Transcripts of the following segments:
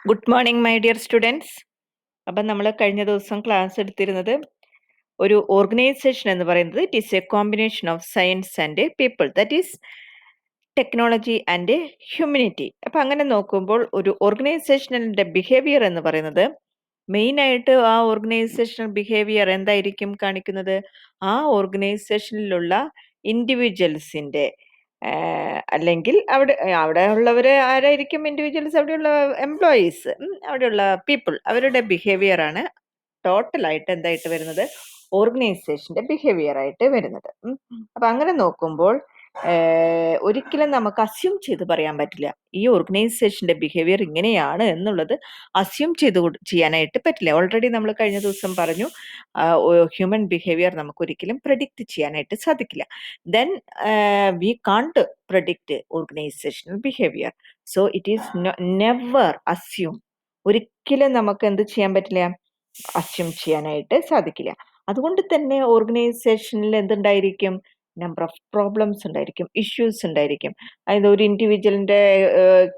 Good morning my dear students. അപ്പം നമ്മൾ കഴിഞ്ഞ ദിവസം ക്ലാസ് എടുത്തിരുന്നത് ഒരു ഓർഗനൈസേഷൻ എന്ന് പറയുന്നത് it is A combination of science and people, that is technology and humanity. അപ്പം അങ്ങനെ നോക്കുമ്പോൾ ഒരു ഓർഗനൈസേഷനിൻ്റെ ബിഹേവിയർ എന്ന് പറയുന്നത് മെയിനായിട്ട് ആ ഓർഗനൈസേഷണൽ ബിഹേവിയർ എന്തായിരിക്കും കാണിക്കുന്നത്? ആ ഓർഗനൈസേഷനിലുള്ള ഇൻഡിവിജ്വൽസിൻ്റെ അല്ലെങ്കിൽ അവിടെ ഉള്ളവർ ആരായിരിക്കും? ഇൻഡിവിജ്വൽസ്, അവിടെയുള്ള എംപ്ലോയീസ്, അവിടെയുള്ള പീപ്പിൾ, അവരുടെ ബിഹേവിയറാണ് ടോട്ടലായിട്ട് എന്തായിട്ട് വരുന്നത്? ഓർഗനൈസേഷൻ്റെ ബിഹേവിയർ ആയിട്ട് വരുന്നത്. അപ്പം അങ്ങനെ നോക്കുമ്പോൾ ഒരിക്കലും നമുക്ക് അസ്യൂം ചെയ്ത് പറയാൻ പറ്റില്ല ഈ ഓർഗനൈസേഷൻ്റെ ബിഹേവിയർ ഇങ്ങനെയാണ് എന്നുള്ളത്. അസ്യൂം ചെയ്യാനായിട്ട് പറ്റില്ല. ഓൾറെഡി നമ്മൾ കഴിഞ്ഞ ദിവസം പറഞ്ഞു, ഹ്യൂമൻ ബിഹേവിയർ നമുക്ക് ഒരിക്കലും പ്രഡിക്റ്റ് ചെയ്യാനായിട്ട് സാധിക്കില്ല. Then we can't predict organisational behaviour. So it is never assume. ഒരിക്കലും നമുക്ക് എന്ത് ചെയ്യാൻ പറ്റില്ല? അസ്യൂം ചെയ്യാനായിട്ട് സാധിക്കില്ല. അതുകൊണ്ട് തന്നെ ഓർഗനൈസേഷനിൽ എന്തുണ്ടായിരിക്കും? നമ്പർ ഓഫ് പ്രോബ്ലംസ് ഉണ്ടായിരിക്കും, ഇഷ്യൂസ് ഉണ്ടായിരിക്കും. അതായത് ഒരു ഇൻഡിവിജ്വലിൻ്റെ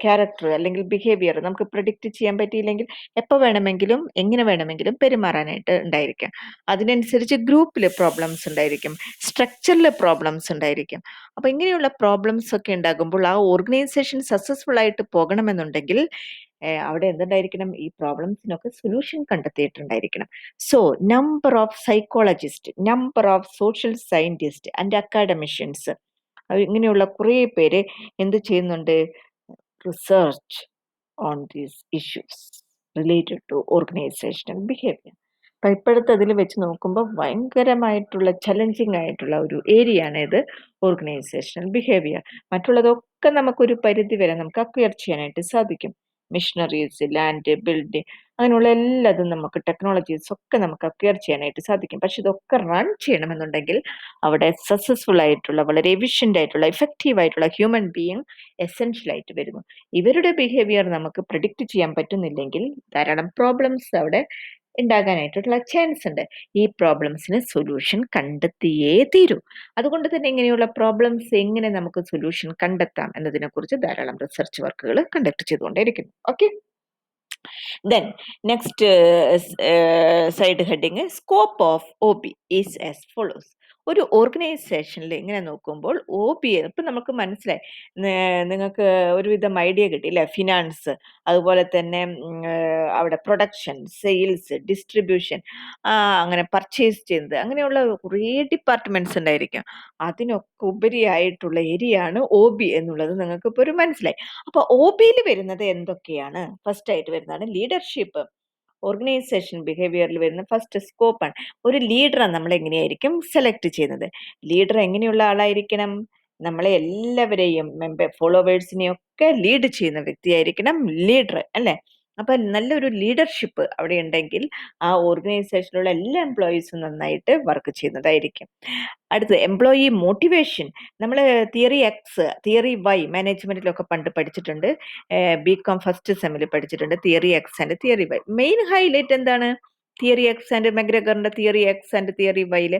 ക്യാരക്ടർ അല്ലെങ്കിൽ ബിഹേവിയർ നമുക്ക് പ്രഡിക്റ്റ് ചെയ്യാൻ പറ്റിയില്ലെങ്കിൽ എപ്പോൾ വേണമെങ്കിലും എങ്ങനെ വേണമെങ്കിലും പെരുമാറാനായിട്ട് ഉണ്ടായിരിക്കും. അതിനനുസരിച്ച് ഗ്രൂപ്പിൽ പ്രോബ്ലംസ് ഉണ്ടായിരിക്കും, സ്ട്രക്ചറിൽ പ്രോബ്ലംസ് ഉണ്ടായിരിക്കും. അപ്പോൾ ഇങ്ങനെയുള്ള പ്രോബ്ലംസ് ഒക്കെ ഉണ്ടാകുമ്പോൾ ആ ഓർഗനൈസേഷൻ സക്സസ്ഫുൾ ആയിട്ട് പോകണമെന്നുണ്ടെങ്കിൽ അവിടെ എന്തുണ്ടായിരിക്കണം? ഈ പ്രോബ്ലംസിനൊക്കെ സൊല്യൂഷൻ കണ്ടെത്തിയിട്ടുണ്ടായിരിക്കണം. So number of psychologist, number of social scientist and academicians, ഇങ്ങനെയുള്ള കുറേ പേര് എന്ത് ചെയ്യുന്നുണ്ട്? Research on these issues related to organisational behaviour. അപ്പം ഇപ്പോഴത്തെ അതിൽ വെച്ച് നോക്കുമ്പോൾ ഭയങ്കരമായിട്ടുള്ള ചലഞ്ചിങ് ആയിട്ടുള്ള ഒരു ഏരിയ ആണ് ഇത്, ഓർഗനൈസേഷണൽ ബിഹേവിയർ. മറ്റുള്ളതൊക്കെ നമുക്കൊരു പരിധി വരെ നമുക്ക് അക്വയർ ചെയ്യാനായിട്ട് സാധിക്കും. മിഷനറീസ്, ലാൻഡ്, ബിൽഡിംഗ്, അങ്ങനെയുള്ള എല്ലാതും നമുക്ക്, ടെക്നോളജീസ് ഒക്കെ നമുക്ക് അക്വയർ ചെയ്യാനായിട്ട് സാധിക്കും. പക്ഷെ ഇതൊക്കെ റൺ ചെയ്യണമെന്നുണ്ടെങ്കിൽ അവിടെ സക്സസ്ഫുൾ ആയിട്ടുള്ള, വളരെ എഫിഷ്യൻ്റ് ആയിട്ടുള്ള, എഫക്റ്റീവ് ആയിട്ടുള്ള ഹ്യൂമൻ ബീയിങ് എസെൻഷ്യൽ ആയിട്ട് വരുന്നു. ഇവരുടെ ബിഹേവിയർ നമുക്ക് പ്രിഡിക്റ്റ് ചെയ്യാൻ പറ്റുന്നില്ലെങ്കിൽ ധാരാളം പ്രോബ്ലംസ് അവിടെ ഉണ്ടാകാനായിട്ടുള്ള ചാൻസ് ഉണ്ട്. ഈ പ്രോബ്ലംസിന് സൊല്യൂഷൻ കണ്ടെത്തിയേ തീരൂ. അതുകൊണ്ട് തന്നെ ഇങ്ങനെയുള്ള പ്രോബ്ലംസ് എങ്ങനെ നമുക്ക് സൊല്യൂഷൻ കണ്ടെത്താം എന്നതിനെക്കുറിച്ച് ധാരാളം റിസർച്ച് വർക്കുകൾ കണ്ടക്ട് ചെയ്തുകൊണ്ടേയിരിക്കുന്നു. Okay, then next side heading, scope of O B is as follows. ഒരു ഓർഗനൈസേഷനിൽ ഇങ്ങനെ നോക്കുമ്പോൾ ഒ ബി ഇപ്പം നമുക്ക് മനസ്സിലായി, നിങ്ങൾക്ക് ഒരുവിധം ഐഡിയ കിട്ടി അല്ലേ? ഫിനാൻസ്, അതുപോലെ തന്നെ അവിടെ പ്രൊഡക്ഷൻ, സെയിൽസ്, ഡിസ്ട്രിബ്യൂഷൻ, അങ്ങനെ പർച്ചേസ് ചെയ്യുന്നത്, അങ്ങനെയുള്ള കുറേ ഡിപ്പാർട്ട്മെൻറ്റ്സ് ഉണ്ടായിരിക്കും. അതിനൊക്കെ ഉപരിയായിട്ടുള്ള ഏരിയയാണ് ഒ ബി എന്നുള്ളത് നിങ്ങൾക്ക് ഇപ്പോൾ ഒരു മനസ്സിലായി. അപ്പോൾ ഒ ബിയിൽ വരുന്നത് എന്തൊക്കെയാണ്? ഫസ്റ്റ് ആയിട്ട് വരുന്നതാണ് ലീഡർഷിപ്പ്. ഓർഗനൈസേഷൻ ബിഹേവിയറിൽ വരുന്ന ഫസ്റ്റ് സ്കോപ്പാണ്. ഒരു ലീഡറെ നമ്മൾ എങ്ങനെയായിരിക്കും സെലക്ട് ചെയ്യുന്നത്? ലീഡർ എങ്ങനെയുള്ള ആളായിരിക്കണം? നമ്മളെ എല്ലാവരെയും ഫോളോവേഴ്സിനെയൊക്കെ ലീഡ് ചെയ്യുന്ന വ്യക്തിയായിരിക്കണം ലീഡർ, അല്ലേ? അപ്പം നല്ലൊരു ലീഡർഷിപ്പ് അവിടെ ഉണ്ടെങ്കിൽ ആ ഓർഗനൈസേഷനിലുള്ള എല്ലാ എംപ്ലോയീസും നന്നായിട്ട് വർക്ക് ചെയ്യുന്നതായിരിക്കും. അടുത്തത് എംപ്ലോയി മോട്ടിവേഷൻ. നമ്മൾ തിയറി എക്സ്, തിയറി വൈ മാനേജ്മെൻറ്റിലൊക്കെ പണ്ട് പഠിച്ചിട്ടുണ്ട്. ബികോം ഫസ്റ്റ് സെമ്മിൽ പഠിച്ചിട്ടുണ്ട് theory X and theory Y. Main highlight എന്താണ്? തിയറി എക്സ് ആൻഡ് മെഗ്രഗറിൻ്റെ തിയറി എക്സ് ആൻഡ് തിയറി വൈയിൽ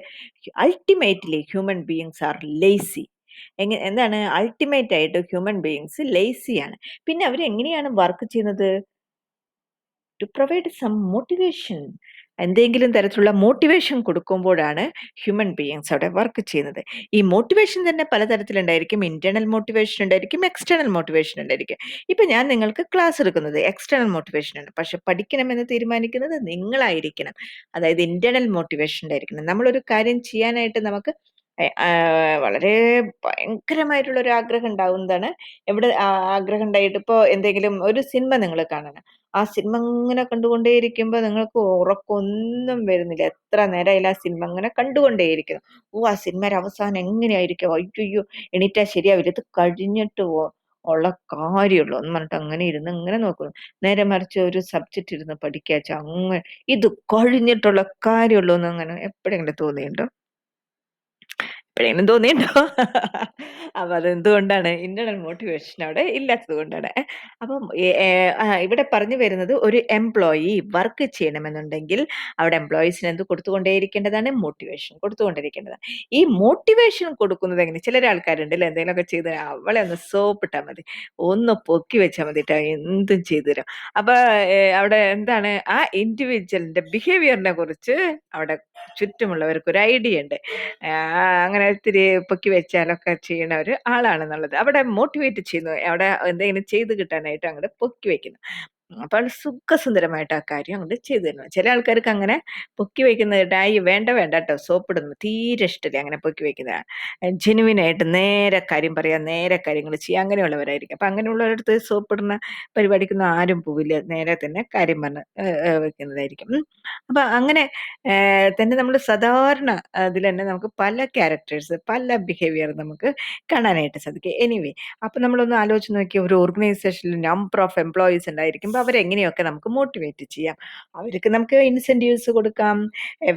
ultimately human beings are lazy. എന്താണ്? അൾട്ടിമേറ്റ് ആയിട്ട് ഹ്യൂമൻ ബീയിങ്സ് ലേസിയാണ്. പിന്നെ അവർ എങ്ങനെയാണ് വർക്ക് ചെയ്യുന്നത്? To provide some motivation. എന്തെങ്കിലും തരത്തിലുള്ള മോട്ടിവേഷൻ കൊടുക്കുമ്പോഴാണ് ഹ്യൂമൻ ബീയിങ്സ് അവിടെ വർക്ക് ചെയ്യുന്നത്. ഈ മോട്ടിവേഷൻ തന്നെ പലതരത്തിലുണ്ടായിരിക്കും. ഇന്റേണൽ മോട്ടിവേഷൻ ഉണ്ടായിരിക്കും, എക്സ്റ്റേണൽ മോട്ടിവേഷൻ ഉണ്ടായിരിക്കും. ഇപ്പം ഞാൻ നിങ്ങൾക്ക് ക്ലാസ് എടുക്കുന്നത് എക്സ്റ്റേണൽ മോട്ടിവേഷനാണ്, പക്ഷെ പഠിക്കണമെന്ന് തീരുമാനിക്കുന്നത് നിങ്ങളായിരിക്കണം. അതായത് ഇന്റേണൽ മോട്ടിവേഷൻ ഉണ്ടായിരിക്കണം. നമ്മളൊരു കാര്യം ചെയ്യാനായിട്ട് നമുക്ക് വളരെ ഭയങ്കരമായിട്ടുള്ള ഒരു ആഗ്രഹം ഉണ്ടാവുന്നതാണ്. എവിടെ ആഗ്രഹം ഉണ്ടായിട്ട്, ഇപ്പോൾ എന്തെങ്കിലും ഒരു സിനിമ നിങ്ങൾ കാണണം, ആ സിനിമ ഇങ്ങനെ കണ്ടുകൊണ്ടേയിരിക്കുമ്പോൾ നിങ്ങൾക്ക് ഉറക്കമൊന്നും വരുന്നില്ല. എത്ര നേരമായാലും ആ സിനിമ ഇങ്ങനെ കണ്ടുകൊണ്ടേയിരിക്കുന്നു. ആ സിനിമയുടെ അവസാനം എങ്ങനെയായിരിക്കും? അയ്യോ, എണീറ്റാൽ ശരിയാവില്ല, ഇത് കഴിഞ്ഞിട്ട് ഉള്ള കാര്യമുള്ളൂ എന്ന് പറഞ്ഞിട്ട് അങ്ങനെ ഇരുന്ന് ഇങ്ങനെ നോക്കുന്നു. നേരെ മറിച്ച് ഒരു സബ്ജക്റ്റ് ഇരുന്ന് പഠിക്കാച്ച അങ്ങനെ ഇത് കഴിഞ്ഞിട്ടുള്ള കാര്യമുള്ളൂ എന്ന് അങ്ങനെ എപ്പോഴെങ്കിലും തോന്നിയിട്ടുണ്ടോ? എപ്പോഴെങ്കിലും തോന്നിയിട്ടുണ്ടോ? അപ്പൊ അതെന്തുകൊണ്ടാണ്? ഇന്റേണൽ മോട്ടിവേഷൻ അവിടെ ഇല്ലാത്തത് കൊണ്ടാണ്. അപ്പം ഇവിടെ പറഞ്ഞു വരുന്നത് ഒരു എംപ്ലോയി വർക്ക് ചെയ്യണമെന്നുണ്ടെങ്കിൽ അവിടെ എംപ്ലോയീസിന് എന്ത് കൊടുത്തുകൊണ്ടേയിരിക്കേണ്ടതാണ്? മോട്ടിവേഷൻ കൊടുത്തുകൊണ്ടിരിക്കേണ്ടതാണ്. ഈ മോട്ടിവേഷൻ കൊടുക്കുന്നത് എങ്ങനെ? ചില ആൾക്കാരുണ്ട് അല്ലേ, എന്തെങ്കിലുമൊക്കെ ചെയ്ത് അവളെ ഒന്ന് സോപ്പിട്ടാൽ മതി, ഒന്ന് പൊക്കി വെച്ചാൽ മതി ട്ടോ, എന്തും ചെയ്തു തരും. അപ്പൊ അവിടെ എന്താണ് ആ ഇൻഡിവിജ്വലിന്റെ ബിഹേവിയറിനെ കുറിച്ച് അവിടെ ചുറ്റുമുള്ളവർക്ക് ഒരു ഐഡിയ ഉണ്ട്. അങ്ങനെ ഇത്തിരി പൊക്കി വെച്ചാലൊക്കെ ചെയ്യണ ഒരു ആളാണെന്നുള്ളത് അവിടെ മോട്ടിവേറ്റ് ചെയ്യുന്നു, അവിടെ എന്തെങ്കിലും ചെയ്ത് കിട്ടാനായിട്ട് അങ്ങോട്ട് പൊക്കി വെക്കുന്നു. അപ്പോൾ സുഖസുന്ദരമായിട്ട് ആ കാര്യം അങ്ങോട്ട് ചെയ്തു തരുന്നു. ചില ആൾക്കാർക്ക് അങ്ങനെ പൊക്കി വെക്കുന്നത് വേണ്ട വേണ്ട കേട്ടോ, സോപ്പിടുന്നു തീരെ ഇഷ്ടമില്ല അങ്ങനെ പൊക്കി വെക്കുന്നത്. ജെനുവിനായിട്ട് നേരെ കാര്യം പറയാം, നേരെ കാര്യങ്ങൾ ചെയ്യുക, അങ്ങനെയുള്ളവരായിരിക്കും. അപ്പം അങ്ങനെയുള്ളവരടുത്ത് സോപ്പിടുന്ന പരിപാടിക്കൊന്നും ആരും പോവില്ല, നേരെ തന്നെ കാര്യം പറഞ്ഞ് വെക്കുന്നതായിരിക്കും. അപ്പം അങ്ങനെ തന്നെ നമ്മൾ സാധാരണ അതിൽ തന്നെ നമുക്ക് പല ക്യാരക്ടേഴ്സ്, പല ബിഹേവിയർ നമുക്ക് കാണാനായിട്ട് സാധിക്കും. എനിവേ, അപ്പം നമ്മളൊന്ന് ആലോചിച്ച് നോക്കിയാൽ ഒരു ഓർഗനൈസേഷനിൽ നമ്പർ ഓഫ് എംപ്ലോയീസ് ഉണ്ടായിരിക്കുമ്പോൾ അവരെങ്ങനെയൊക്കെ നമുക്ക് മോട്ടിവേറ്റ് ചെയ്യാം. അവർക്ക് നമുക്ക് ഇൻസെൻറ്റീവ്സ് കൊടുക്കാം,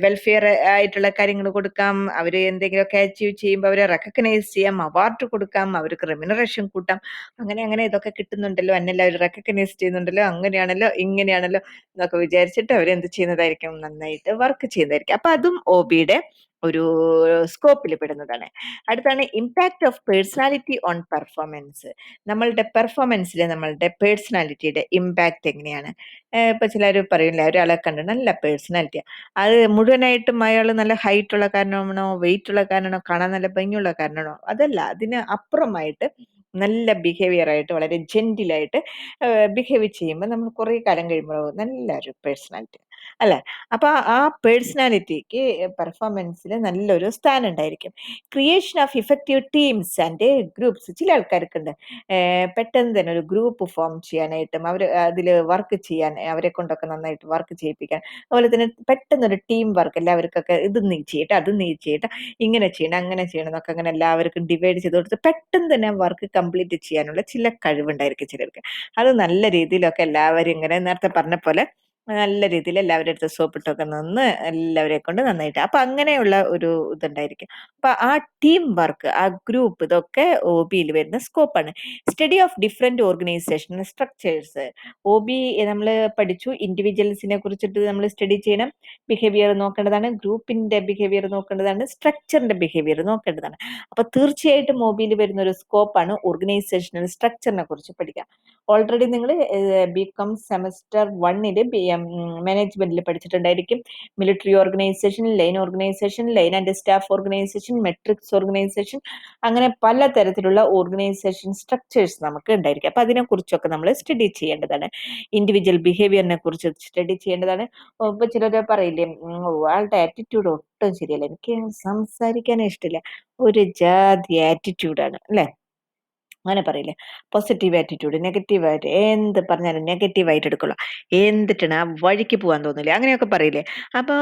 വെൽഫെയർ ആയിട്ടുള്ള കാര്യങ്ങൾ കൊടുക്കാം, അവർ എന്തെങ്കിലുമൊക്കെ അച്ചീവ് ചെയ്യുമ്പോൾ അവരെ റെക്കഗ്നൈസ് ചെയ്യാം, അവാർഡ് കൊടുക്കാം, അവർക്ക് റെമ്യൂണറേഷൻ കൂട്ടാം. അങ്ങനെ അങ്ങനെ ഇതൊക്കെ കിട്ടുന്നുണ്ടല്ലോ, എന്നെല്ലാവരും റെക്കഗ്നൈസ് ചെയ്യുന്നുണ്ടല്ലോ, അങ്ങനെയാണല്ലോ ഇങ്ങനെയാണല്ലോ എന്നൊക്കെ വിചാരിച്ചിട്ട് അവരെന്ത് ചെയ്യുന്നതായിരിക്കും? നന്നായിട്ട് വർക്ക് ചെയ്യുന്നതായിരിക്കും. അപ്പൊ അതും ഒബിയുടെ ഒരു സ്കോപ്പിൽ പെടുന്നതാണ്. അടുത്താണ് impact of personality on performance. നമ്മളുടെ പെർഫോമൻസിൽ നമ്മളുടെ പേഴ്സണാലിറ്റിയുടെ ഇമ്പാക്ട് എങ്ങനെയാണ്? ഇപ്പൊ ചിലർ പറയില്ല, ഒരാളെ കണ്ട് നല്ല പേഴ്സണാലിറ്റിയാണ്, അത് മുഴുവനായിട്ടും അയാൾ നല്ല ഹൈറ്റ് ഉള്ള കാരണമാണോ, വെയിറ്റ് ഉള്ള കാരണമാണോ, കാണാൻ നല്ല ഭംഗിയുള്ള കാരണമാണോ? അതല്ല, അതിന് അപ്പുറമായിട്ട് നല്ല ബിഹേവിയർ ആയിട്ട് വളരെ ജെന്റിലായിട്ട് ബിഹേവ് ചെയ്യുമ്പോൾ നമ്മൾ കുറേ കാലം കഴിയുമ്പോൾ നല്ലൊരു പേഴ്സണാലിറ്റി അല്ലെ. അപ്പൊ ആ പേഴ്സണാലിറ്റിക്ക് പെർഫോമൻസിൽ നല്ലൊരു സ്ഥാനം ഉണ്ടായിരിക്കും. Creation of effective teams and groups. ചില ആൾക്കാർക്കുണ്ട് പെട്ടെന്ന് തന്നെ ഒരു ഗ്രൂപ്പ് ഫോം ചെയ്യാനായിട്ടും അവർ അതിൽ വർക്ക് ചെയ്യാൻ, അവരെ കൊണ്ടൊക്കെ നന്നായിട്ട് വർക്ക് ചെയ്യിപ്പിക്കാൻ, അതുപോലെ തന്നെ പെട്ടെന്ന് ഒരു ടീം വർക്ക്, എല്ലാവർക്കൊക്കെ ഇത് നീ ചെയ്യട്ടെ, അത് നീ ചെയ്യട്ടെ, ഇങ്ങനെ ചെയ്യണം അങ്ങനെ ചെയ്യണം എന്നൊക്കെ അങ്ങനെ എല്ലാവർക്കും ഡിവൈഡ് ചെയ്ത് കൊടുത്ത് പെട്ടെന്ന് തന്നെ വർക്ക് കംപ്ലീറ്റ് ചെയ്യാനുള്ള ചില കഴിവുണ്ടായിരിക്കും ചിലർക്ക്. അത് നല്ല രീതിയിലൊക്കെ എല്ലാവരും ഇങ്ങനെ നേരത്തെ പറഞ്ഞ പോലെ നല്ല രീതിയിൽ എല്ലാവരുടെ അടുത്ത് സോപ്പിട്ടൊക്കെ നിന്ന് എല്ലാവരെ കൊണ്ട് നന്നായിട്ട്, അപ്പൊ അങ്ങനെയുള്ള ഒരു ഇതുണ്ടായിരിക്കും. അപ്പൊ ആ ടീം വർക്ക്, ആ ഗ്രൂപ്പ്, ഇതൊക്കെ ഒബിയിൽ വരുന്ന സ്കോപ്പാണ്. Study of different organisation structures. OB നമ്മൾ പഠിച്ചു, ഇൻഡിവിജ്വൽസിനെ കുറിച്ചിട്ട് നമ്മൾ സ്റ്റഡി ചെയ്യണം, ബിഹേവിയർ നോക്കേണ്ടതാണ്, ഗ്രൂപ്പിന്റെ ബിഹേവിയർ നോക്കേണ്ടതാണ്, സ്ട്രക്ചറിന്റെ ബിഹേവിയർ നോക്കേണ്ടതാണ്. അപ്പൊ തീർച്ചയായിട്ടും ഒബിയിൽ വരുന്ന ഒരു സ്കോപ്പാണ് ഓർഗനൈസേഷണൽ സ്ട്രക്ചറിനെ കുറിച്ച് പഠിക്കുക. ഓൾറെഡി നിങ്ങൾ ബികോം സെമസ്റ്റർ 1 മാനേജ്മെന്റിൽ പഠിച്ചിട്ടുണ്ടായിരിക്കും. Military organisation, line and staff organisation, matrix organisation, അങ്ങനെ പല തരത്തിലുള്ള ഓർഗനൈസേഷൻ സ്ട്രക്ചേഴ്സ് നമുക്ക് ഉണ്ടായിരിക്കും. അപ്പൊ അതിനെക്കുറിച്ചൊക്കെ നമ്മൾ സ്റ്റഡി ചെയ്യേണ്ടതാണ്. ഇൻഡിവിജ്വൽ ബിഹേവിയറിനെ കുറിച്ച് സ്റ്റഡി ചെയ്യേണ്ടതാണ്. ഇപ്പൊ ചിലർ പറയില്ലേ, ആളുടെ ആറ്റിറ്റ്യൂഡ് ഒട്ടും ശരിയല്ല, എനിക്ക് സംസാരിക്കാനേ ഇഷ്ടമില്ല, ഒരു ജാതി ആറ്റിറ്റ്യൂഡാണ് അല്ലെ, അങ്ങനെ പറയില്ലേ. പോസിറ്റീവ് ആറ്റിറ്റ്യൂഡ്, നെഗറ്റീവ് ആയിട്ട് എന്ത് പറഞ്ഞാലും നെഗറ്റീവായിട്ട് എടുക്കുള്ളൂ, എന്തിട്ടാണ് ആ വഴിക്ക് പോകാൻ തോന്നില്ല, അങ്ങനെയൊക്കെ പറയില്ലേ. അപ്പോൾ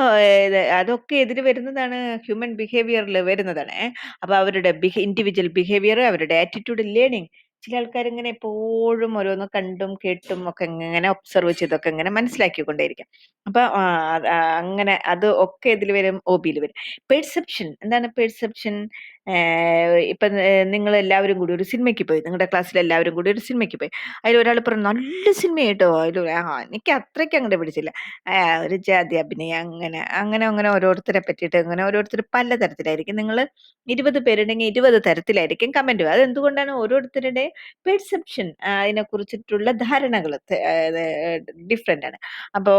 അതൊക്കെ ഇതിൽ വരുന്നതാണ്, ഹ്യൂമൻ ബിഹേവിയറിൽ വരുന്നതാണ്. അപ്പോൾ അവരുടെ ഇൻഡിവിജ്വൽ ബിഹേവിയർ, അവരുടെ ആറ്റിറ്റ്യൂഡ്, ലേണിംഗ്. ചില ആൾക്കാർ ഇങ്ങനെ എപ്പോഴും ഓരോന്ന് കണ്ടും കേട്ടും ഒക്കെ ഇങ്ങനെ ഒബ്സർവ് ചെയ്തൊക്കെ ഇങ്ങനെ മനസ്സിലാക്കിക്കൊണ്ടേയിരിക്കും. അപ്പൊ അങ്ങനെ അത് ഒക്കെ ഇതിൽ വരും, ഒബിയിൽ വരും. പെർസെപ്ഷൻ. എന്താണ് പെർസെപ്ഷൻ? ഇപ്പൊ നിങ്ങൾ എല്ലാവരും കൂടി ഒരു സിനിമയ്ക്ക് പോയി, നിങ്ങളുടെ ക്ലാസ്സിൽ എല്ലാവരും കൂടി ഒരു സിനിമയ്ക്ക് പോയി, അതിൽ ഒരാൾ പറഞ്ഞു നല്ല സിനിമ കേട്ടോ, അതിൽ എനിക്ക് അത്രയ്ക്ക് അങ്ങോട്ട് പിടിച്ചില്ല, ഒരു ജാതി അഭിനയം, അങ്ങനെ അങ്ങനെ അങ്ങനെ ഓരോരുത്തരെ പറ്റിയിട്ട് അങ്ങനെ ഓരോരുത്തർ പലതരത്തിലായിരിക്കും. നിങ്ങൾ 20 പേരുണ്ടെങ്കിൽ 20 തരത്തിലായിരിക്കും കമന്റ്. അതെന്തുകൊണ്ടാണ്? ഓരോരുത്തരുടെ പെർസെപ്ഷൻ, അതിനെ കുറിച്ചിട്ടുള്ള ധാരണകൾ ഡിഫറെന്റ് ആണ്. അപ്പോ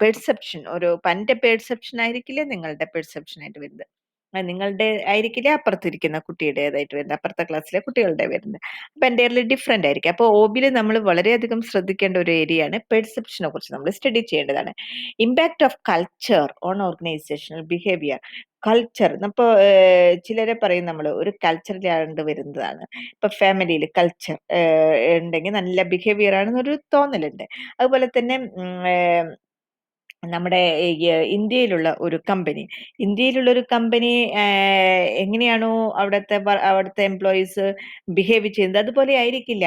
പെർസെപ്ഷൻ, ഒരു എന്റെ പെർസെപ്ഷൻ ആയിരിക്കില്ല നിങ്ങളുടെ പെർസെപ്ഷൻ ആയിട്ട് വരുന്നത്, നിങ്ങളുടെ ആയിരിക്കില്ല അപ്പുറത്തിരിക്കുന്ന കുട്ടിയുടേതായിട്ട് വരുന്നത്, അപ്പുറത്തെ ക്ലാസ്സിലെ കുട്ടികളുടെ വരുന്നത്. അപ്പൊ എൻ്റെയർലി ഡിഫറെന്റ് ആയിരിക്കും. അപ്പോൾ ഒബിയിൽ നമ്മൾ വളരെയധികം ശ്രദ്ധിക്കേണ്ട ഒരു ഏരിയയാണ് പെർസെപ്ഷനെ കുറിച്ച് നമ്മൾ സ്റ്റഡി ചെയ്യേണ്ടതാണ്. Impact of culture on organisational behaviour. Culture, ഇപ്പോൾ ചിലരെ പറയും നമ്മൾ ഒരു കൾച്ചറിലാണ്ട് വരുന്നതാണ്. ഇപ്പൊ ഫാമിലിയിൽ കൾച്ചർ ഉണ്ടെങ്കിൽ നല്ല ബിഹേവിയർ ആണെന്നൊരു തോന്നലുണ്ട്. അതുപോലെ തന്നെ നമ്മുടെ ഇന്ത്യയിലുള്ള ഒരു കമ്പനി എങ്ങനെയാണോ അവിടുത്തെ എംപ്ലോയീസ് ബിഹേവ് ചെയ്യുന്നത് അതുപോലെ ആയിരിക്കില്ല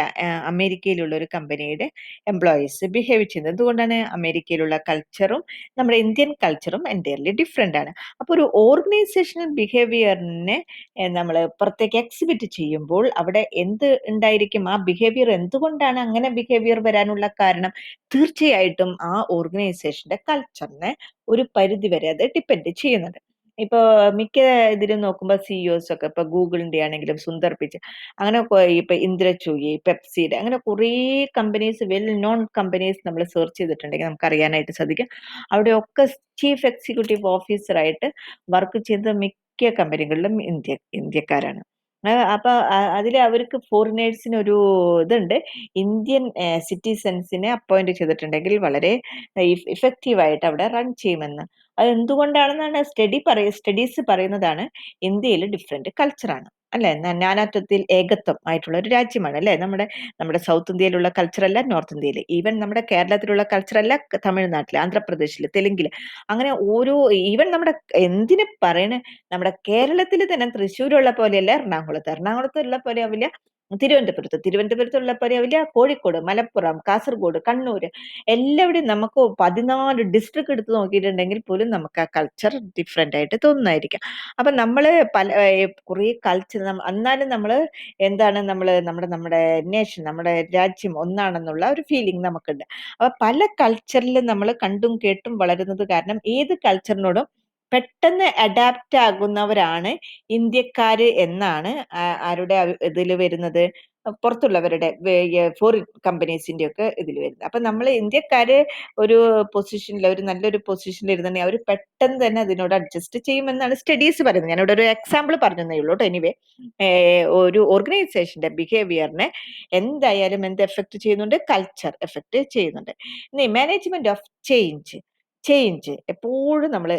അമേരിക്കയിലുള്ള ഒരു കമ്പനിയുടെ എംപ്ലോയീസ് ബിഹേവ് ചെയ്യുന്നത്. അതുകൊണ്ടാണ് അമേരിക്കയിലുള്ള കൾച്ചറും നമ്മുടെ ഇന്ത്യൻ കൾച്ചറും എൻറ്റയർലി ഡിഫറെൻ്റ് ആണ്. അപ്പോൾ ഒരു ഓർഗനൈസേഷണൽ ബിഹേവിയറിനെ നമ്മൾ പുറത്തേക്ക് എക്സിബിറ്റ് ചെയ്യുമ്പോൾ അവിടെ എന്ത് ഉണ്ടായിരിക്കും, ആ ബിഹേവിയർ എന്തുകൊണ്ടാണ് അങ്ങനെ ബിഹേവിയർ വരാനുള്ള കാരണം, തീർച്ചയായിട്ടും ആ ഓർഗനൈസേഷന്റെ കൾച്ചറിനെ ഒരു പരിധി വരെ അത് ഡിപ്പെൻഡ് ചെയ്യുന്നുണ്ട്. ഇപ്പൊ മിക്ക ഇതിലും നോക്കുമ്പോൾ സിഇഒസ് ഒക്കെ ഇപ്പൊ ഗൂഗിളിന്റെ ആണെങ്കിലും സുന്ദർ പിച്ചെ, അങ്ങനെ ഇപ്പൊ ഇന്ദ്രചൂയി, പെപ്സിയുടെ, അങ്ങനെ കുറേ കമ്പനീസ്, വെൽ നോൺ കമ്പനീസ് നമ്മൾ സെർച്ച് ചെയ്തിട്ടുണ്ടെങ്കിൽ നമുക്ക് അറിയാനായിട്ട് സാധിക്കും. അവിടെയൊക്കെ ചീഫ് എക്സിക്യൂട്ടീവ് ഓഫീസറായിട്ട് വർക്ക് ചെയ്ത മിക്ക കമ്പനികളിലും ഇന്ത്യക്കാരാണ്. അപ്പൊ അതിൽ അവർക്ക് ഫോറിനേഴ്സിന് ഒരു ഇതുണ്ട്, ഇന്ത്യൻ സിറ്റിസൺസിനെ അപ്പോയിന്റ് ചെയ്തിട്ടുണ്ടെങ്കിൽ വളരെ ഇഫക്റ്റീവായിട്ട് അവിടെ റൺ ചെയ്യുമെന്ന്. അത് എന്തുകൊണ്ടാണെന്നാണ് സ്റ്റഡീസ് പറയുന്നതാണ്. ഇന്ത്യയിൽ ഡിഫറെന്റ് കൾച്ചറാണ് അല്ലെ, നാനാത്വത്തിൽ ഏകത്വം ആയിട്ടുള്ള ഒരു രാജ്യമാണ് അല്ലെ. നമ്മുടെ സൗത്ത് ഇന്ത്യയിലുള്ള കൾച്ചറല്ല നോർത്ത് ഇന്ത്യയിൽ, ഈവൻ നമ്മുടെ കേരളത്തിലുള്ള കൾച്ചറല്ല തമിഴ്നാട്ടിൽ, ആന്ധ്രാപ്രദേശിൽ, തെലുങ്കിൽ, അങ്ങനെ ഓരോ, ഈവൻ നമ്മുടെ എന്തിനു പറയണേ, നമ്മുടെ കേരളത്തിൽ തന്നെ തൃശ്ശൂരുള്ള പോലെയല്ല എറണാകുളത്തുള്ള പോലെ ആവില്ല തിരുവനന്തപുരത്തുള്ള പോലെ ആവില്ല കോഴിക്കോട്, മലപ്പുറം, കാസർഗോഡ്, കണ്ണൂർ, എല്ലാവിടെയും നമുക്ക് 14 ഡിസ്ട്രിക്ട് എടുത്ത് നോക്കിയിട്ടുണ്ടെങ്കിൽ പോലും നമുക്ക് ആ കൾച്ചർ ഡിഫറെന്റ് ആയിട്ട് തോന്നുന്നതായിരിക്കും. അപ്പൊ നമ്മള് കുറേ കൾച്ചർ, എന്നാലും നമ്മള് എന്താണ്, നമ്മുടെ നേഷൻ, നമ്മുടെ രാജ്യം ഒന്നാണെന്നുള്ള ഒരു ഫീലിംഗ് നമുക്കുണ്ട്. അപ്പൊ പല കൾച്ചറിലും നമ്മൾ കണ്ടും കേട്ടും വളരുന്നത് കാരണം ഏത് കൾച്ചറിനോടും പെട്ടെന്ന് അഡാപ്റ്റ് ആകുന്നവരാണ് ഇന്ത്യക്കാര് എന്നാണ് ആരുടെ ഇതിൽ വരുന്നത്, പുറത്തുള്ളവരുടെ ഫോറിൻ കമ്പനീസിന്റെ ഒക്കെ ഇതിൽ വരുന്നത്. അപ്പൊ നമ്മൾ ഇന്ത്യക്കാര് ഒരു പൊസിഷനിൽ, ഒരു നല്ലൊരു പൊസിഷനിൽ ഇരുന്നുണ്ടെങ്കിൽ അവർ പെട്ടെന്ന് തന്നെ അതിനോട് അഡ്ജസ്റ്റ് ചെയ്യുമെന്നാണ് സ്റ്റഡീസ് പറയുന്നത്. ഞാനിവിടെ ഒരു എക്സാമ്പിൾ പറഞ്ഞതേ ഉള്ളൂ കേട്ടോ. എനിവേ, ഒരു ഓർഗനൈസേഷന്റെ ബിഹേവിയറിനെ എന്തായാലും എന്ത് എഫക്ട് ചെയ്യുന്നുണ്ട്, കൾച്ചർ എഫക്ട് ചെയ്യുന്നുണ്ട്. ഇനി മാനേജ്മെന്റ് ഓഫ് ചേഞ്ച് എപ്പോഴും നമ്മൾ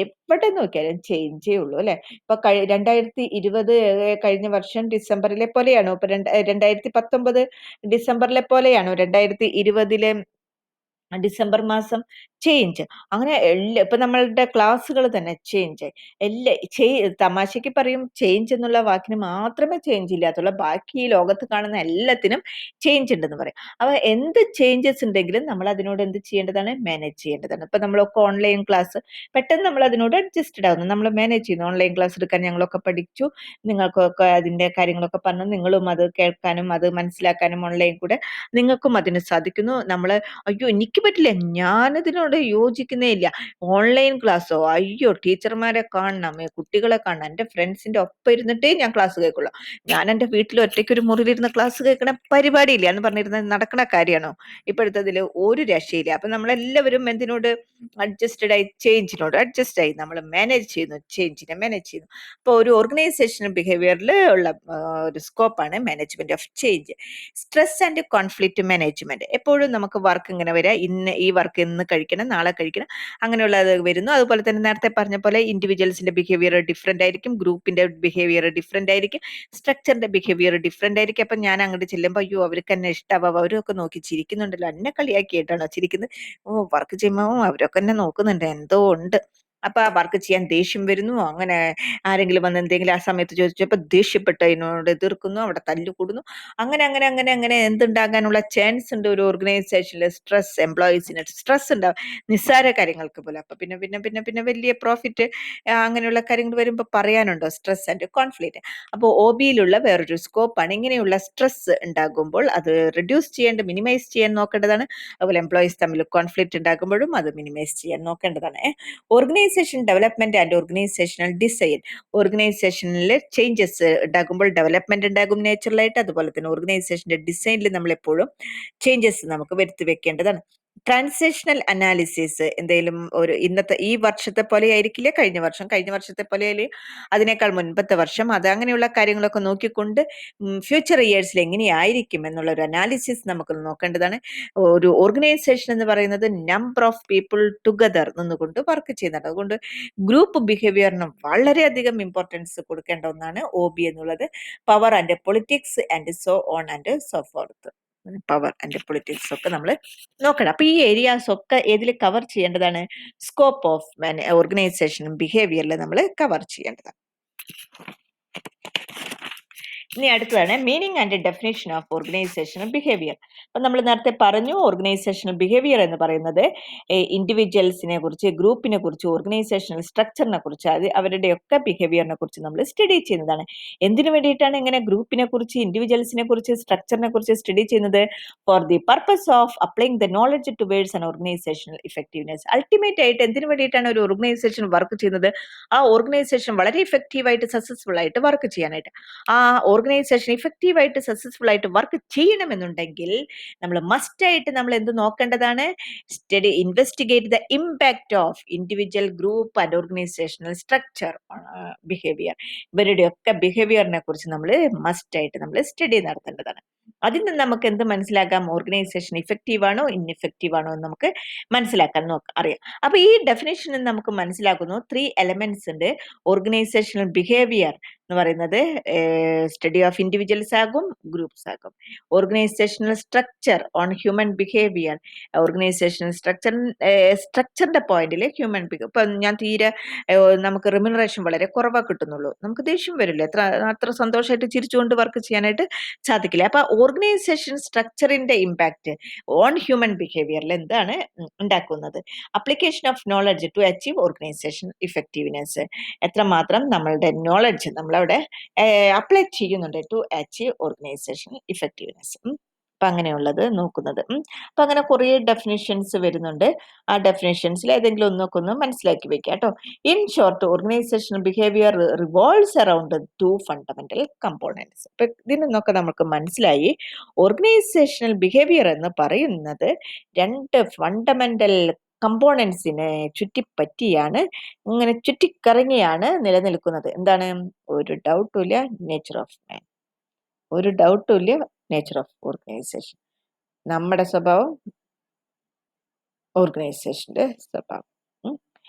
എവിടെ നോക്കിയാലും ചേഞ്ചേ ഉള്ളൂ അല്ലെ. ഇപ്പൊ 2020 കഴിഞ്ഞ വർഷം ഡിസംബറിലെ പോലെയാണോ, ഇപ്പൊ 2019 ഡിസംബറിലെ പോലെയാണോ 2020 ഡിസംബർ മാസം ചേഞ്ച്? അങ്ങനെ ഇപ്പൊ നമ്മളുടെ ക്ലാസ്സുകൾ തന്നെ ചേഞ്ച്, തമാശക്ക് പറയും ചേഞ്ച് എന്നുള്ള വാക്കിന് മാത്രമേ ചേഞ്ച് ഇല്ലാത്തുള്ളൂ, ബാക്കി ഈ ലോകത്ത് കാണുന്ന എല്ലാത്തിനും ചേഞ്ച് ഉണ്ടെന്ന് പറയും. അപ്പൊ എന്ത് ചേഞ്ചസ് ഉണ്ടെങ്കിലും നമ്മൾ അതിനോട് എന്ത് ചെയ്യേണ്ടതാണ്, മാനേജ് ചെയ്യേണ്ടതാണ്. ഇപ്പൊ നമ്മളൊക്കെ ഓൺലൈൻ ക്ലാസ്, പെട്ടെന്ന് നമ്മൾ അതിനോട് അഡ്ജസ്റ്റഡ് ആവുന്നു, നമ്മൾ മാനേജ് ചെയ്യുന്നു. ഓൺലൈൻ ക്ലാസ് എടുക്കാൻ ഞങ്ങളൊക്കെ പഠിച്ചു, നിങ്ങൾക്കൊക്കെ അതിന്റെ കാര്യങ്ങളൊക്കെ പറഞ്ഞു, നിങ്ങളും അത് കേൾക്കാനും അത് മനസ്സിലാക്കാനും ഓൺലൈൻ കൂടെ നിങ്ങൾക്കും അതിന് സാധിക്കുന്നു. നമ്മൾ അയ്യോ എനിക്ക് പറ്റില്ല, ഞാനതിനോട് യോജിക്കുന്നേ ഇല്ല, ഓൺലൈൻ ക്ലാസ്സോ, അയ്യോ ടീച്ചർമാരെ കാണണം, കുട്ടികളെ കാണണം, എൻ്റെ ഫ്രണ്ട്സിന്റെ ഒപ്പം ഇരുന്നിട്ടേ ഞാൻ ക്ലാസ് കേൾക്കുള്ളൂ, ഞാൻ എൻ്റെ വീട്ടിൽ ഒറ്റയ്ക്ക് ഒരു മുറിയിലിരുന്ന് ക്ലാസ് കേൾക്കണ പരിപാടിയില്ല എന്ന് പറഞ്ഞിരുന്നത് നടക്കുന്ന കാര്യമാണോ? ഇപ്പോഴത്തതിൽ ഒരു രക്ഷയില്ല. അപ്പൊ നമ്മളെല്ലാവരും എന്തിനോട് അഡ്ജസ്റ്റഡ് ആയി, ചേഞ്ചിനോട് അഡ്ജസ്റ്റ് ആയി നമ്മൾ മാനേജ് ചെയ്യുന്നു, ചേഞ്ചിനെ മാനേജ് ചെയ്യുന്നു. അപ്പോൾ ഒരു ഓർഗനൈസേഷൻ ബിഹേവിയറിൽ ഉള്ള ഒരു സ്കോപ്പാണ് management of change. Stress and conflict management, എപ്പോഴും നമുക്ക് വർക്ക് ഇങ്ങനെ വരാം, ഈ വർക്ക് ഇന്ന് കഴിക്കണം, നാളെ കഴിക്കണം, അങ്ങനെയുള്ളത് വരുന്നു. അതുപോലെ തന്നെ നേരത്തെ പറഞ്ഞ പോലെ ഇൻഡിവിജ്വൽസിന്റെ ബിഹേവിയർ ഡിഫറെന്റ് ആയിരിക്കും, ഗ്രൂപ്പിന്റെ ബിഹേവിയർ ഡിഫറെന്റ് ആയിരിക്കും, സ്ട്രക്ചറിന്റെ ബിഹേവിയർ ഡിഫറെന്റ് ആയിരിക്കും. അപ്പൊ ഞാൻ അങ്ങോട്ട് ചെല്ലുമ്പോൾ അയ്യോ അവർക്ക് എന്നെ ഇഷ്ടമാവും, അവരൊക്കെ നോക്കി ചിരിക്കുന്നുണ്ടല്ലോ, എന്നെ കളിയാക്കിയിട്ടാണോ ചിരിക്കുന്നത്, ഓ വർക്ക് ചെയ്യുമ്പോൾ അവരൊക്കെ എന്നെ നോക്കുന്നുണ്ട്, എന്തോ ഉണ്ട്. അപ്പൊ ആ വർക്ക് ചെയ്യാൻ ദേഷ്യം വരുന്നു, അങ്ങനെ ആരെങ്കിലും വന്ന് എന്തെങ്കിലും ആ സമയത്ത് ചോദിച്ചപ്പോൾ ദേഷ്യപ്പെട്ട് അതിനോട് എതിർക്കുന്നു, അവിടെ തല്ലുകൂടുന്നു, അങ്ങനെ അങ്ങനെ അങ്ങനെ അങ്ങനെ എന്തുണ്ടാകാനുള്ള ചാൻസ് ഉണ്ട് ഒരു ഓർഗനൈസേഷനിൽ? സ്ട്രെസ്, എംപ്ലോയീസിന് സ്ട്രെസ് ഉണ്ടാവും നിസ്സാര കാര്യങ്ങൾക്ക് പോലും. അപ്പൊ പിന്നെ പിന്നെ പിന്നെ പിന്നെ വലിയ പ്രോഫിറ്റ് അങ്ങനെയുള്ള കാര്യങ്ങൾ വരുമ്പോൾ പറയാനുണ്ടോ, സ്ട്രെസ് ആൻഡ് കോൺഫ്ലിക്റ്റ്. അപ്പോൾ OBയിലുള്ള വേറൊരു സ്കോപ്പാണ് ഇങ്ങനെയുള്ള സ്ട്രെസ് ഉണ്ടാകുമ്പോൾ അത് റിഡ്യൂസ് ചെയ്യാൻ, മിനിമൈസ് ചെയ്യാൻ നോക്കേണ്ടതാണ്. അതുപോലെ എംപ്ലോയീസ് തമ്മിൽ കോൺഫ്ലിക്റ്റ് ഉണ്ടാകുമ്പോഴും അത് മിനിമൈസ് ചെയ്യാൻ നോക്കേണ്ടതാണ്. Organisation development and organisational design, ഓർഗനൈസേഷനിൽ ചേഞ്ചസ് ഉണ്ടാകുമ്പോൾ ഡെവലപ്മെന്റ് ഉണ്ടാകും നേച്ചുറലായിട്ട്. അതുപോലെ തന്നെ ഓർഗനൈസേഷന്റെ ഡിസൈനിൽ നമ്മൾ എപ്പോഴും ചേഞ്ചസ് നമുക്ക് വരുത്തി വെക്കേണ്ടതാണ്. ട്രാൻസാക്ഷണൽ അനാലിസിസ്, എന്തെങ്കിലും ഒരു ഇന്നത്തെ ഈ വർഷത്തെ പോലെ ആയിരിക്കില്ല കഴിഞ്ഞ വർഷത്തെ പോലെ അതിനേക്കാൾ മുൻപത്തെ വർഷം, അത് അങ്ങനെയുള്ള കാര്യങ്ങളൊക്കെ നോക്കിക്കൊണ്ട് ഫ്യൂച്ചർ ഇയേഴ്സിൽ എങ്ങനെയായിരിക്കും എന്നുള്ള ഒരു അനാലിസിസ് നമുക്ക് നോക്കേണ്ടതാണ്. ഒരു ഓർഗനൈസേഷൻ എന്ന് പറയുന്നത് നമ്പർ ഓഫ് പീപ്പിൾ ടുഗദർ നിന്നുകൊണ്ട് വർക്ക് ചെയ്യുന്നുണ്ട്. അതുകൊണ്ട് ഗ്രൂപ്പ് ബിഹേവിയറിന് വളരെയധികം ഇമ്പോർട്ടൻസ് കൊടുക്കേണ്ട ഒന്നാണ് OB എന്നുള്ളത്. Power and politics and so on and so fourth. Power and politics ഒക്കെ നമ്മൾ നോക്കണം. അപ്പൊ ഈ ഏരിയാസ് ഒക്കെ ഏതിൽ കവർ ചെയ്യേണ്ടതാണ്? സ്കോപ്പ് ഓഫ് ഓർഗനൈസേഷൻ ബിഹേവിയറിൽ നമ്മൾ കവർ ചെയ്യേണ്ടതാണ്. ഇനി അടുത്തതാണ് meaning and definition of organisational behaviour. അപ്പൊ നമ്മൾ നേരത്തെ പറഞ്ഞു, ഓർഗനൈസേഷണൽ ബിഹേവിയർ എന്ന് പറയുന്നത് ഇൻഡിവിജ്വൽസിനെ കുറിച്ച്, ഗ്രൂപ്പിനെ കുറിച്ച്, ഓർഗനൈസേഷണൽ സ്ട്രക്ചറിനെ കുറിച്ച്, അവരുടെയൊക്കെ ബിഹേവിയറിനെ കുറിച്ച് നമ്മൾ സ്റ്റഡി ചെയ്യുന്നതാണ്. എന്തിനു വേണ്ടിയിട്ടാണ് ഇങ്ങനെ ഗ്രൂപ്പിനെ കുറിച്ച്, ഇൻഡിവിജ്വൽസിനെ കുറിച്ച്, സ്ട്രക്ചറിനെ കുറിച്ച് സ്റ്റഡി ചെയ്യുന്നത്? For the purpose of applying the knowledge towards an organisational effectiveness. Ultimate ആയിട്ട് എന്തിനു വേണ്ടിയിട്ടാണ് ഒരു ഓർഗനൈസേഷൻ വർക്ക് ചെയ്യുന്നത്? ആ ഓർഗനൈസേഷൻ വളരെ ഇഫക്റ്റീവായിട്ട് സക്സസ്ഫുൾ ആയിട്ട് വർക്ക് ചെയ്യാനായിട്ട്. ആ ഓർഗനൈസേഷൻ ഇഫക്റ്റീവായിട്ട് സക്സസ്ഫുൾ ആയിട്ട് വർക്ക് ചെയ്യണമെന്നുണ്ടെങ്കിൽ നമ്മൾ മസ്റ്റായിട്ട് നമ്മൾ എന്ത് നോക്കേണ്ടതാണ്? Study investigate the impact of individual, group and organisational structure behaviour. ഇവരുടെയൊക്കെ ബിഹേവിയറിനെ കുറിച്ച് നമ്മൾ മസ്റ്റായിട്ട് നമ്മൾ സ്റ്റഡി നടത്തേണ്ടതാണ്. അതിൽ നിന്ന് നമുക്ക് എന്ത് മനസ്സിലാക്കാം? ഓർഗനൈസേഷൻ ഇഫക്റ്റീവ് ആണോ ഇൻഇഫക്റ്റീവ് ആണോ എന്ന് നമുക്ക് മനസ്സിലാക്കാൻ അറിയാം. അപ്പൊ ഈ ഡെഫിനേഷനിൽ നമുക്ക് മനസ്സിലാക്കുന്നു 3 എലമെന്റ്സ് ഉണ്ട്. ഓർഗനൈസേഷണൽ ബിഹേവിയർ എന്ന് പറയുന്നത് സ്റ്റഡി ഓഫ് ഇൻഡിവിജ്വൽസ് ആകും, ഗ്രൂപ്പ്സ് ആകും. Organisational structure on human behaviour. Organisational സ്ട്രക്ചറിന്റെ പോയിന്റിൽ ഹ്യൂമൻ ഇപ്പൊ ഞാൻ തീരെ നമുക്ക് റിമ്യൂണറേഷൻ വളരെ കുറവാ കിട്ടുന്നുള്ളൂ, നമുക്ക് ദേഷ്യം വരില്ല, അത്ര സന്തോഷമായിട്ട് ചിരിച്ചുകൊണ്ട് വർക്ക് ചെയ്യാനായിട്ട് സാധിക്കില്ല. അപ്പൊ ഓർഗനൈസേഷൻ സ്ട്രക്ചറിന്റെ ഇമ്പാക്ട് ഓൺ ഹ്യൂമൻ ബിഹേവിയറിൽ എന്താണ് ഉണ്ടാക്കുന്നത്? Application of knowledge to achieve organisation effectiveness. എത്രമാത്രം നമ്മളുടെ നോളജ് നമ്മളവിടെ അപ്ലൈ ചെയ്യുന്നുണ്ട് ടു അച്ചീവ് ഓർഗനൈസേഷൻ ഇഫക്റ്റീവ്നെസ്. അപ്പൊ അങ്ങനെയുള്ളത് നോക്കുന്നത്. അപ്പൊ അങ്ങനെ കുറെ ഡെഫിനിഷൻസ് വരുന്നുണ്ട്. ആ ഡെഫിനിഷൻസിൽ ഏതെങ്കിലും ഒന്നൊക്കെ ഒന്ന് മനസ്സിലാക്കി വെക്കുക കേട്ടോ. In short, organisational behaviour revolves around 2 fundamental components. അപ്പൊ ഇതിൽ നിന്നൊക്കെ നമുക്ക് മനസ്സിലായി ഓർഗനൈസേഷണൽ ബിഹേവിയർ എന്ന് പറയുന്നത് 2 ഫണ്ടമെന്റൽ കമ്പോണൻസിനെ ചുറ്റിപ്പറ്റിയാണ്, ഇങ്ങനെ ചുറ്റിക്കറങ്ങിയാണ് നിലനിൽക്കുന്നത്. എന്താണ്? ഒരു ഡൗട്ടും ഇല്ല, നേച്ചർ ഓഫ് മാൻ. ഒരു ഡൗട്ടും ഇല്ല, നേച്ചർ ഓഫ് ഓർഗനൈസേഷൻ. നമ്മുടെ സ്വഭാവം, ഓർഗനൈസേഷന്റെ സ്വഭാവം.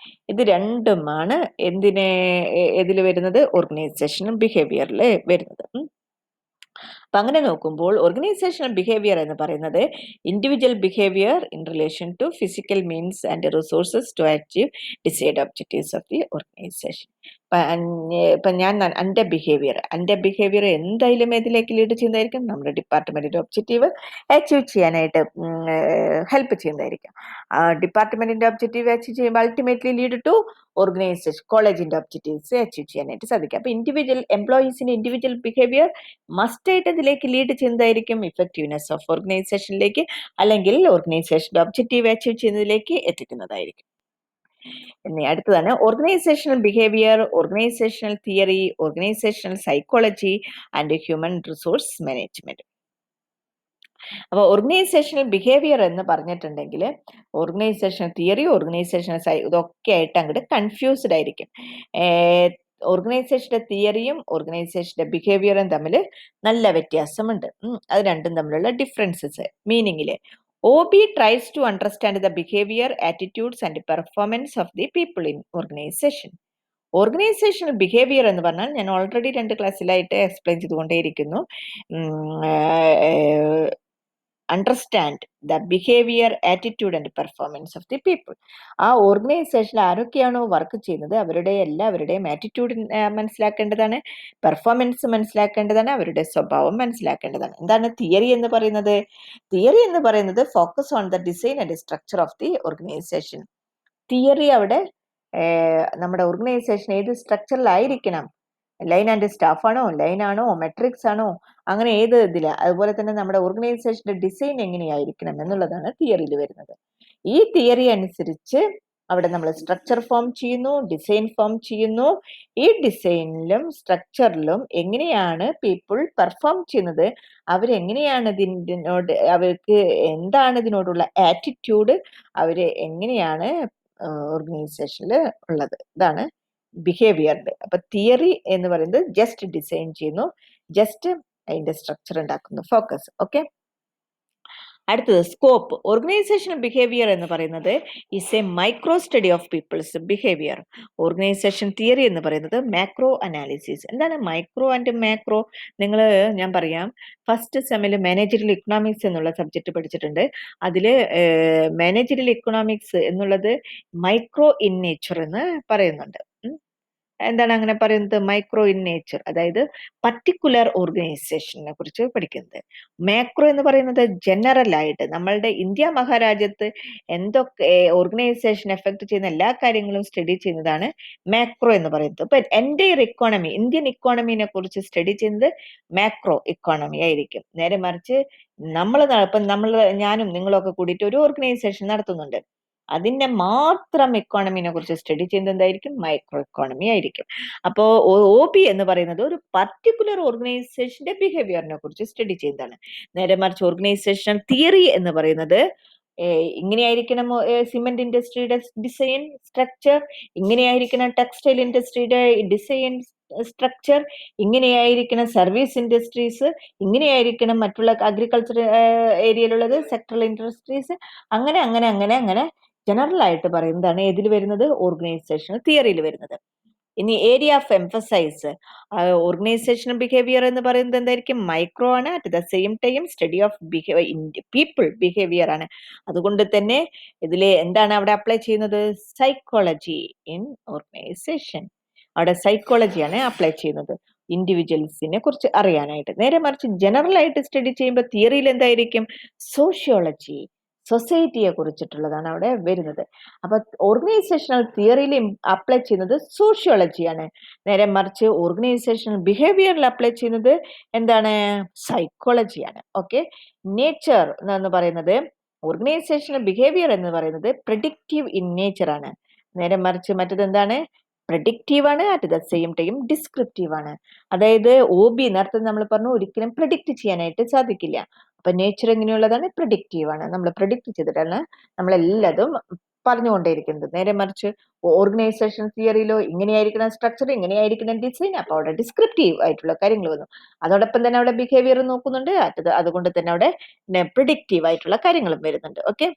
ഇത് രണ്ടുമാണ് ഇതിൽ വരുന്നത്? ഓർഗനൈസേഷൻ ബിഹേവിയറിൽ വരുന്നത്. അപ്പൊ അങ്ങനെ നോക്കുമ്പോൾ ഓർഗനൈസേഷണൽ ബിഹേവിയർ എന്ന് പറയുന്നത് individual behaviour in relation to physical means and resources to achieve decide objectives of the organisation. ഇപ്പൊ ഞാൻ എൻ്റെ ബിഹേവിയർ എന്തായാലും ഏതിലേക്ക് ലീഡ് ചെയ്യുന്നതായിരിക്കും? നമ്മുടെ ഡിപ്പാർട്ട്മെന്റിന്റെ ഒബ്ജക്റ്റീവ് അച്ചീവ് ചെയ്യാനായിട്ട് ഹെൽപ്പ് ചെയ്യുന്നതായിരിക്കും. ഡിപ്പാർട്ട്മെന്റിന്റെ ഒബ്ജക്റ്റീവ് അച്ചീവ് ചെയ്യുമ്പോൾ അൾട്ടിമേറ്റ്ലി ലീഡ് ടു ഓർഗനൈസേഷൻ, കോളേജിന്റെ ഒബ്ജക്റ്റീവ്സ് അച്ചീവ് ചെയ്യാനായിട്ട് സാധിക്കും. അപ്പൊ ഇൻഡിവിജ്വൽ എംപ്ലോയീസിന്റെ ഇൻഡിവിജ്വൽ ബിഹേവിയർ മസ്റ്റ് ആയിട്ട് ഇതിലേക്ക് ലീഡ് ചെയ്യുന്നതായിരിക്കും ഇഫക്റ്റീവ്നെസ് ഓഫ് ഓർഗനൈസേഷനിലേക്ക്, അല്ലെങ്കിൽ ഓർഗനൈസേഷന്റെ ഒബ്ജക്റ്റീവ് അച്ചീവ് ചെയ്യുന്നതിലേക്ക് എത്തിക്കുന്നതായിരിക്കും. ഇനി അടുത്തതാണ് organisational behaviour, organisational theory, organisational psychology and human resource management. അപ്പൊ ഓർഗനൈസേഷണൽ ബിഹേവിയർ എന്ന് പറഞ്ഞിട്ടുണ്ടെങ്കിൽ ഓർഗനൈസേഷണൽ തിയറി, ഓർഗനൈസേഷണൽ ഇതൊക്കെ ആയിട്ട് അങ്ങോട്ട് കൺഫ്യൂസ്ഡ് ആയിരിക്കും. ഓർഗനൈസേഷന്റെ തിയറിയും ഓർഗനൈസേഷന്റെ ബിഹേവിയറും തമ്മിൽ നല്ല വ്യത്യാസമുണ്ട്. അത് രണ്ടും തമ്മിലുള്ള differences മീനിങ്ങില്. OB tries to understand the behavior, attitudes and performance of the people in organization. Organisational behaviour എന്ന് പറഞ്ഞാൽ ഞാൻ ഓൾറെഡി 2 ക്ലാസ്സിലായിട്ട് എക്സ്പ്ലെയിൻ ചെയ്തുകൊണ്ടേയിരിക്കുന്നു. Understand the behaviour, attitude and performance of the people. ആ ഓർഗനൈസേഷനിൽ ആരൊക്കെയാണോ വർക്ക് ചെയ്യുന്നത് എല്ലാവരുടെയും ആറ്റിറ്റ്യൂഡ് മനസ്സിലാക്കേണ്ടതാണ്, പെർഫോമൻസ് മനസ്സിലാക്കേണ്ടതാണ്, അവരുടെ സ്വഭാവം മനസ്സിലാക്കേണ്ടതാണ്. എന്താണ് തിയറി എന്ന് പറയുന്നത്? തിയറി എന്ന് പറയുന്നത് focus on the design and structure of the organisation. Theory അവിടെ നമ്മുടെ ഓർഗനൈസേഷൻ ഏത് സ്ട്രക്ചറിലായിരിക്കണം, ലൈൻ ആൻഡ് സ്റ്റാഫ് ആണോ, ലൈൻ ആണോ, മെട്രിക്സ് ആണോ, അങ്ങനെ ഏത് ഇതില, അതുപോലെ തന്നെ നമ്മുടെ ഓർഗനൈസേഷന്റെ ഡിസൈൻ എങ്ങനെയായിരിക്കണം എന്നുള്ളതാണ് തിയറിയിൽ വരുന്നത്. ഈ തിയറി അനുസരിച്ച് അവിടെ നമ്മൾ സ്ട്രക്ചർ ഫോം ചെയ്യുന്നു, ഡിസൈൻ ഫോം ചെയ്യുന്നു. ഈ ഡിസൈനിലും സ്ട്രക്ചറിലും എങ്ങനെയാണ് പീപ്പിൾ പെർഫോം ചെയ്യുന്നത്, അവരെങ്ങനെയാണ് അവർക്ക് എന്താണ് ഇതിനോടുള്ള ആറ്റിറ്റ്യൂഡ്, അവര് എങ്ങനെയാണ് ഓർഗനൈസേഷനിൽ ഉള്ളത്, ഇതാണ് ബിഹേവിയറിന്റെ. അപ്പൊ തിയറി എന്ന് പറയുന്നത് ജസ്റ്റ് ഡിസൈൻ ചെയ്യുന്നു, ജസ്റ്റ് അതിന്റെ സ്ട്രക്ചർ ഉണ്ടാക്കുന്നു, ഫോക്കസ്. ഓക്കെ. അടുത്തത് സ്കോപ്പ്. ഓർഗനൈസേഷണൽ ബിഹേവിയർ എന്ന് പറയുന്നത് is a micro study of people's behaviour. Organisation theory എന്ന് പറയുന്നത് മാക്രോ അനാലിസിസ്. എന്താണ് മൈക്രോ ആൻഡ് മാക്രോ? ഞാൻ പറയാം, ഫസ്റ്റ് സെമ്മിൽ മാനേജറിയൽ ഇക്കണോമിക്സ് എന്നുള്ള സബ്ജക്ട് പഠിച്ചിട്ടുണ്ട്. അതിൽ മാനേജറിയൽ ഇക്കണോമിക്സ് എന്നുള്ളത് മൈക്രോ ഇൻ നേച്ചർ എന്ന് പറയുന്നുണ്ട്. എന്താണ് അങ്ങനെ പറയുന്നത്? മൈക്രോ ഇൻ നേച്ചർ, അതായത് പർട്ടിക്കുലർ ഓർഗനൈസേഷനെ കുറിച്ച് പഠിക്കുന്നത്. മാക്രോ എന്ന് പറയുന്നത് ജനറൽ ആയിട്ട് നമ്മളുടെ ഇന്ത്യ മഹാരാജ്യത്ത് എന്തൊക്കെ ഓർഗനൈസേഷൻ എഫക്ട് ചെയ്യുന്ന എല്ലാ കാര്യങ്ങളും സ്റ്റഡി ചെയ്യുന്നതാണ് മാക്രോ എന്ന് പറയുന്നത്. ഇപ്പൊ എൻ്റയർ ഇക്കോണമി, ഇന്ത്യൻ ഇക്കോണമിനെ കുറിച്ച് സ്റ്റഡി ചെയ്യുന്നത് മാക്രോ ഇക്കോണമി ആയിരിക്കും. നേരെ മറിച്ച് ഞാനും നിങ്ങളൊക്കെ കൂടിയിട്ട് ഒരു ഓർഗനൈസേഷൻ നടത്തുന്നുണ്ട്. അതിന്റെ മാത്രം ഇക്കോണമിനെ കുറിച്ച് സ്റ്റഡി ചെയ്യുന്നത് എന്തായിരിക്കും? മൈക്രോ ഇക്കോണമി ആയിരിക്കും. അപ്പോ OB എന്ന് പറയുന്നത് ഒരു പർട്ടിക്കുലർ ഓർഗനൈസേഷന്റെ ബിഹേവിയറിനെ കുറിച്ച് സ്റ്റഡി ചെയ്യുന്നതാണ്. നേരെ മറിച്ച് ഓർഗനൈസേഷൻ തിയറി എന്ന് പറയുന്നത് ഇങ്ങനെയായിരിക്കണം സിമെന്റ് ഇൻഡസ്ട്രിയുടെ ഡിസൈൻ സ്ട്രക്ചർ, ഇങ്ങനെയായിരിക്കണം ടെക്സ്റ്റൈൽ ഇൻഡസ്ട്രിയുടെ ഡിസൈൻ സ്ട്രക്ചർ, ഇങ്ങനെയായിരിക്കണം സർവീസ് ഇൻഡസ്ട്രീസ്, ഇങ്ങനെയായിരിക്കണം മറ്റുള്ള അഗ്രികൾച്ചർ ഏരിയയിലുള്ളത് സെക്ടറൽ ഇൻഡസ്ട്രീസ്. അങ്ങനെ അങ്ങനെ അങ്ങനെ അങ്ങനെ ജനറൽ ആയിട്ട് പറയുന്നതാണ് ഏതിൽ വരുന്നത്? ഓർഗനൈസേഷണൽ തിയറിയിൽ വരുന്നത്. ഇനി area of emphasise, organisational behaviour എന്ന് പറയുന്നത് എന്തായിരിക്കും? മൈക്രോ ആണ്. At the same time study of people behaviour ആണ്. അതുകൊണ്ട് തന്നെ ഇതിൽ എന്താണ് അവിടെ അപ്ലൈ ചെയ്യുന്നത്? Psychology in organisation. അവിടെ സൈക്കോളജിയാണ് അപ്ലൈ ചെയ്യുന്നത് ഇൻഡിവിജ്വൽസിനെ കുറിച്ച് അറിയാനായിട്ട്. നേരെ മറിച്ച് ജനറൽ ആയിട്ട് സ്റ്റഡി ചെയ്യുമ്പോൾ തിയറിയിൽ എന്തായിരിക്കും? സോഷ്യോളജി, സൊസൈറ്റിയെ കുറിച്ചിട്ടുള്ളതാണ് അവിടെ വരുന്നത്. അപ്പൊ ഓർഗനൈസേഷണൽ തിയറിയിൽ അപ്ലൈ ചെയ്യുന്നത് സോഷ്യോളജിയാണ്. നേരെ മറിച്ച് ഓർഗനൈസേഷണൽ ബിഹേവിയറിൽ അപ്ലൈ ചെയ്യുന്നത് എന്താണ്? സൈക്കോളജിയാണ്. ഓക്കെ. നേച്ചർ എന്ന് പറയുന്നത്, ഓർഗനൈസേഷണൽ ബിഹേവിയർ എന്ന് പറയുന്നത് പ്രെഡിക്റ്റീവ് ഇൻ നേച്ചർ ആണ്. നേരെ മറിച്ച് മറ്റത് എന്താണ്? പ്രഡിക്റ്റീവ് ആണ്. At the same time descriptive ആണ്. അതായത് OB നേരത്തെ നമ്മൾ പറഞ്ഞു ഒരിക്കലും പ്രഡിക്റ്റ് ചെയ്യാനായിട്ട് സാധിക്കില്ല. അപ്പൊ നേച്ചർ എങ്ങനെയുള്ളതാണ്? പ്രഡിക്റ്റീവ് ആണ്. നമ്മൾ പ്രഡിക്റ്റ് ചെയ്തിട്ടാണ് നമ്മളെല്ലാതും പറഞ്ഞുകൊണ്ടേയിരിക്കുന്നത്. നേരെ മറിച്ച് ഓർഗനൈസേഷൻ തിയറിയിലോ ഇങ്ങനെയായിരിക്കണം സ്ട്രക്ചർ, ഇങ്ങനെയായിരിക്കണം ഡിസൈൻ, അപ്പൊ അവിടെ ഡിസ്ക്രിപ്റ്റീവ് ആയിട്ടുള്ള കാര്യങ്ങൾ വന്നു. അതോടൊപ്പം തന്നെ അവിടെ ബിഹേവിയർ നോക്കുന്നുണ്ട്. അതുകൊണ്ട് തന്നെ അവിടെ പ്രിഡിക്റ്റീവ് ആയിട്ടുള്ള കാര്യങ്ങളും വരുന്നുണ്ട്. ഓക്കെ.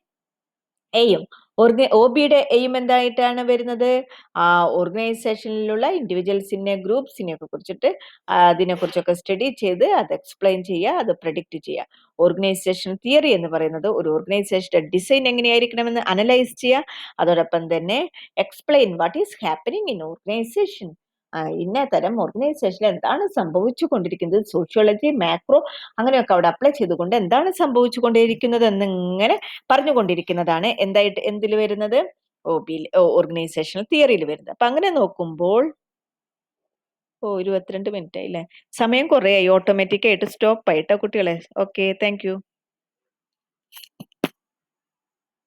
എയും OBയുടെ എയിം എന്തായിട്ടാണ് വരുന്നത്? ആ ഓർഗനൈസേഷനിലുള്ള ഇൻഡിവിജ്വൽസിനെ ഗ്രൂപ്പ്സിനെ ഒക്കെ കുറിച്ചിട്ട് അതിനെക്കുറിച്ചൊക്കെ സ്റ്റഡി ചെയ്ത് അത് എക്സ്പ്ലെയിൻ ചെയ്യുക, അത് പ്രഡിക്റ്റ് ചെയ്യുക. ഓർഗനൈസേഷൻ തിയറി എന്ന് പറയുന്നത് ഒരു ഓർഗനൈസേഷന്റെ ഡിസൈൻ എങ്ങനെയായിരിക്കണമെന്ന് അനലൈസ് ചെയ്യുക, അതോടൊപ്പം തന്നെ explain what is happening in organisation. ഇന്ന തരം ഓർഗനൈസേഷനിൽ എന്താണ് സംഭവിച്ചു കൊണ്ടിരിക്കുന്നത്, സോഷ്യോളജി, മാക്രോ അങ്ങനെയൊക്കെ അവിടെ അപ്ലൈ ചെയ്തുകൊണ്ട് എന്താണ് സംഭവിച്ചു കൊണ്ടേയിരിക്കുന്നത് എന്നിങ്ങനെ പറഞ്ഞുകൊണ്ടിരിക്കുന്നതാണ് എന്തിൽ വരുന്നത്? ഓർഗനൈസേഷണൽ തിയറിയിൽ വരുന്നത്. അപ്പൊ അങ്ങനെ നോക്കുമ്പോൾ 22 മിനിറ്റ് ആയില്ലേ? സമയം കുറേ ആയി, ഓട്ടോമാറ്റിക് ആയിട്ട് സ്റ്റോപ്പ് ആയിട്ടോ കുട്ടികളെ. Okay, thank you.